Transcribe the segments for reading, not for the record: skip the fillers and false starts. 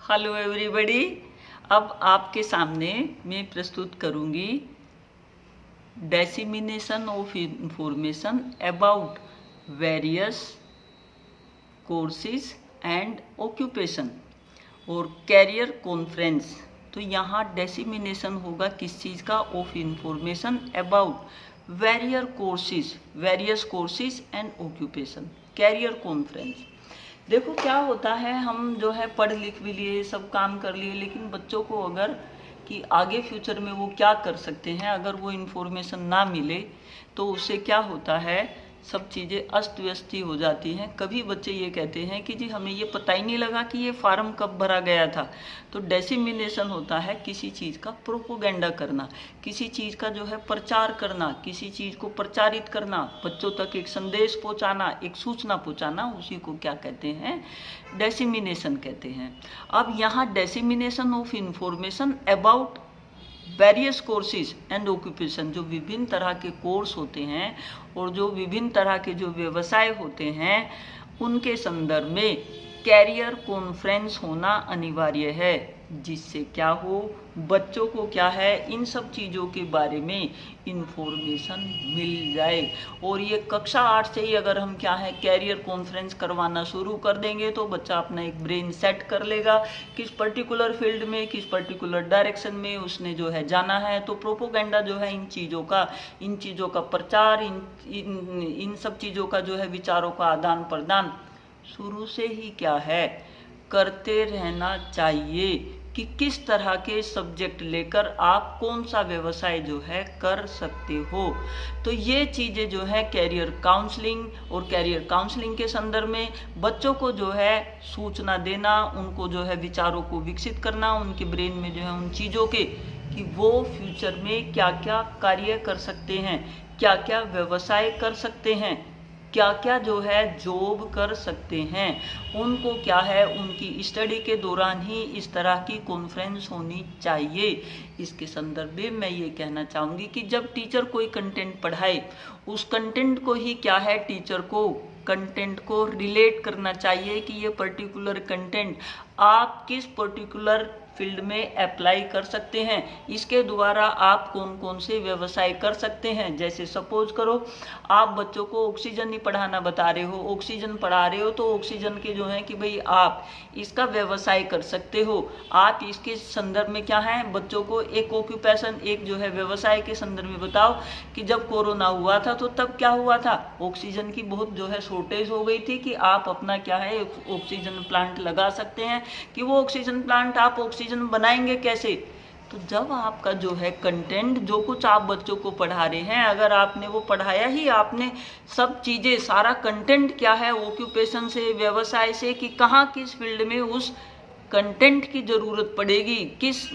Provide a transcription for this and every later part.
Hello everybody. अब आपके सामने मैं प्रस्तुत करूंगी dissemination of information about various courses and occupation और कैरियर कॉन्फ्रेंस। तो यहाँ डिसेमिनेशन होगा किस चीज़ का? Of information about various courses and occupation, career conference. देखो क्या होता है, हम जो है पढ़ लिख भी लिए, सब काम कर लिए, लेकिन बच्चों को अगर कि आगे फ्यूचर में वो क्या कर सकते हैं, अगर वो इन्फॉर्मेशन ना मिले तो उससे क्या होता है, सब चीज़ें अस्त व्यस्त ही हो जाती हैं। कभी बच्चे ये कहते हैं कि जी हमें ये पता ही नहीं लगा कि ये फार्म कब भरा गया था। तो डिसेमिनेशन होता है किसी चीज़ का प्रोपोगेंडा करना, किसी चीज़ का जो है प्रचार करना, किसी चीज़ को प्रचारित करना, बच्चों तक एक संदेश पहुंचाना, एक सूचना पहुंचाना, उसी को क्या कहते हैं? डिसेमिनेशन कहते हैं। अब यहाँ dissemination of information about various courses and occupation, जो विभिन्न तरह के कोर्स होते हैं और जो विभिन्न तरह के जो व्यवसाय होते हैं उनके संदर्भ में कैरियर कॉन्फ्रेंस होना अनिवार्य है, जिससे क्या हो, बच्चों को क्या है, इन सब चीज़ों के बारे में इंफॉर्मेशन मिल जाए। और ये कक्षा 8 से ही अगर हम क्या है कैरियर कॉन्फ्रेंस करवाना शुरू कर देंगे तो बच्चा अपना एक ब्रेन सेट कर लेगा किस पर्टिकुलर फील्ड में, किस पर्टिकुलर डायरेक्शन में उसने जो है जाना है। तो प्रोपोगेंडा जो है इन चीज़ों का प्रचार, इन सब चीज़ों का जो है विचारों का आदान प्रदान शुरू से ही क्या है करते रहना चाहिए कि किस तरह के सब्जेक्ट लेकर आप कौन सा व्यवसाय जो है कर सकते हो। तो ये चीज़ें जो है कैरियर काउंसलिंग और कैरियर काउंसलिंग के संदर्भ में बच्चों को जो है सूचना देना, उनको जो है विचारों को विकसित करना, उनके ब्रेन में जो है उन चीज़ों के कि वो फ्यूचर में क्या क्या कार्य कर सकते हैं, क्या क्या व्यवसाय कर सकते हैं, क्या क्या जो है जॉब कर सकते हैं, उनको क्या है उनकी स्टडी के दौरान ही इस तरह की कॉन्फ्रेंस होनी चाहिए। इसके संदर्भ में मैं ये कहना चाहूँगी कि जब टीचर कोई कंटेंट पढ़ाए उस कंटेंट को ही क्या है टीचर को कंटेंट को रिलेट करना चाहिए कि ये पर्टिकुलर कंटेंट आप किस पर्टिकुलर फील्ड में अप्लाई कर सकते हैं, इसके द्वारा आप कौन कौन से व्यवसाय कर सकते हैं। जैसे सपोज करो आप बच्चों को ऑक्सीजन ही पढ़ाना बता रहे हो, ऑक्सीजन पढ़ा रहे हो, तो ऑक्सीजन के जो है कि भाई आप इसका व्यवसाय कर सकते हो। आप इसके संदर्भ में क्या है बच्चों को एक ऑक्यूपेशन, एक जो है व्यवसाय के संदर्भ में बताओ कि जब कोरोना हुआ था तो तब क्या हुआ था, ऑक्सीजन की बहुत जो है शॉर्टेज हो गई थी कि आप अपना क्या है ऑक्सीजन प्लांट लगा सकते हैं। कि वो ऑक्सीजन प्लांट आप ऑक्सीजन बनाएंगे कैसे? तो जब आपका जो है कंटेंट, जो कुछ आप बच्चों को पढ़ा रहे हैं, अगर आपने वो पढ़ाया ही, आपने सब चीज़ें, सारा कंटेंट क्या है ऑक्यूपेशन से, व्यवसाय से, कि कहाँ किस फील्ड में उस कंटेंट की ज़रूरत पड़ेगी, किस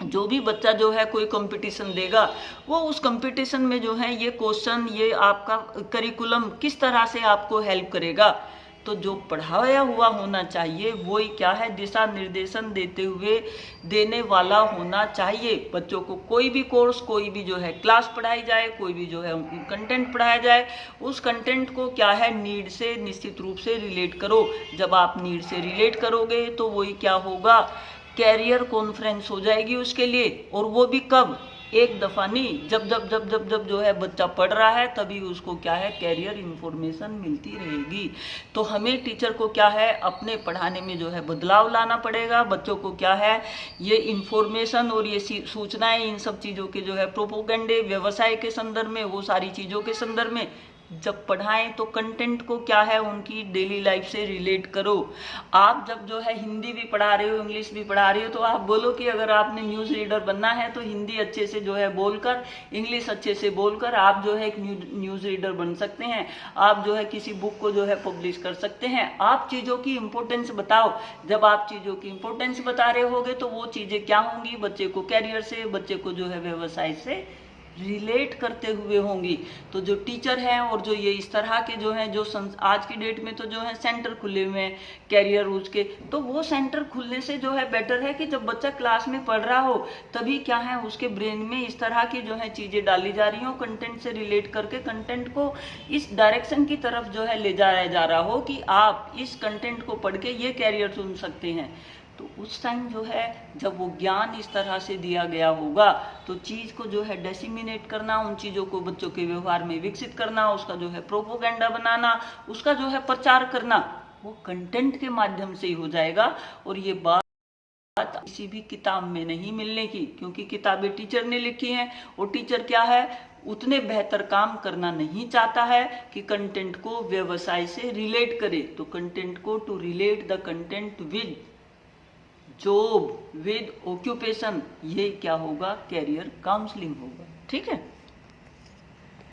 जो भी बच्चा जो है कोई कंपटीशन देगा वो उस कंपटीशन में जो है ये क्वेश्चन, ये आपका करिकुलम किस तरह से आपको हेल्प करेगा। तो जो पढ़ाया हुआ होना चाहिए वही क्या है दिशा निर्देशन देने वाला होना चाहिए। बच्चों को कोई भी कोर्स, कोई भी जो है क्लास पढ़ाई जाए, कोई भी जो है कंटेंट पढ़ाया जाए, उस कंटेंट को क्या है नीड से निश्चित रूप से रिलेट करो। जब आप नीड से रिलेट करोगे तो वही क्या होगा, कैरियर कॉन्फ्रेंस हो जाएगी उसके लिए। और वो भी कब, एक दफ़ा नहीं, जब जब जब जब जब जो है बच्चा पढ़ रहा है तभी उसको क्या है कैरियर इन्फॉर्मेशन मिलती रहेगी। तो हमें टीचर को क्या है अपने पढ़ाने में जो है बदलाव लाना पड़ेगा। बच्चों को क्या है ये इन्फॉर्मेशन और ये सूचनाएं, इन सब चीज़ों के जो है प्रोपोगेंडे, व्यवसाय के संदर्भ में, वो सारी चीज़ों के संदर्भ में जब पढ़ाएं तो कंटेंट को क्या है उनकी डेली लाइफ से रिलेट करो। आप जब जो है हिंदी भी पढ़ा रहे हो, इंग्लिश भी पढ़ा रहे हो, तो आप बोलो कि अगर आपने न्यूज़ रीडर बनना है तो हिंदी अच्छे से जो है बोलकर, इंग्लिश अच्छे से बोलकर आप जो है एक न्यूज़ रीडर बन सकते हैं। आप जो है किसी बुक को जो है पब्लिश कर सकते हैं। आप चीज़ों की इम्पोर्टेंस बताओ। जब आप चीज़ों की इम्पोर्टेंस बता रहे होगे तो वो चीज़ें क्या होंगी, बच्चे को कैरियर से, बच्चे को जो है व्यवसाय से रिलेट करते हुए होंगी। तो जो टीचर हैं और जो ये इस तरह के जो हैं, जो आज की डेट में तो जो है सेंटर खुले हुए हैं कैरियर उसके, तो वो सेंटर खुलने से जो है बेटर है कि जब बच्चा क्लास में पढ़ रहा हो तभी क्या है उसके ब्रेन में इस तरह की जो है चीज़ें डाली जा रही हो, कंटेंट से रिलेट करके कंटेंट को इस डायरेक्शन की तरफ जो है ले जाया जा रहा हो कि आप इस कंटेंट को पढ़ के ये कैरियर चुन सकते हैं। तो उस टाइम जो है जब वो ज्ञान इस तरह से दिया गया होगा तो चीज़ को जो है डिसेमिनेट करना, उन चीज़ों को बच्चों के व्यवहार में विकसित करना, उसका जो है प्रोपोगेंडा बनाना, उसका जो है प्रचार करना, वो कंटेंट के माध्यम से ही हो जाएगा। और ये बात किसी भी किताब में नहीं मिलने की, क्योंकि किताबें टीचर ने लिखी हैं और टीचर क्या है, उतने बेहतर काम करना नहीं चाहता है कि कंटेंट को व्यवसाय से रिलेट करे। तो कंटेंट को to relate the content with job, with occupation, ये क्या होगा, कैरियर काउंसलिंग होगा। ठीक है।